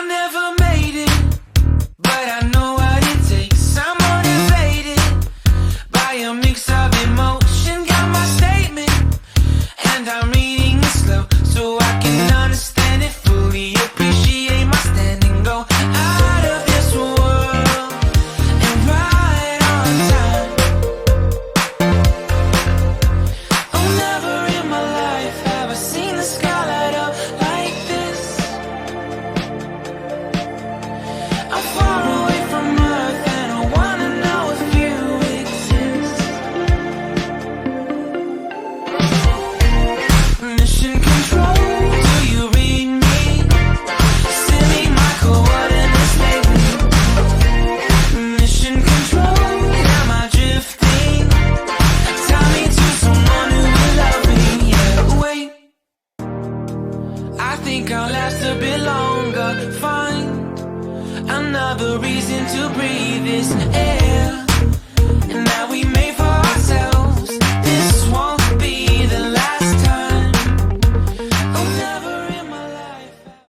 I never made it, but I know what it takes. I'm motivated by a mix of emotion. Got my statement, and I'm reading it slow so I can understand it fully. Appreciate my standing, go out of this world and right on time. Oh, never in my life have I seen the sky light up like this. I'm far away from Earth and I wanna know if you exist. Mission control, do you read me? Send me my coordinates lately. Mission control, am I drifting? Tie me to someone who will love me. Yeah, wait, I think I'll last a bit longer. Find another reason to breathe this air. And now we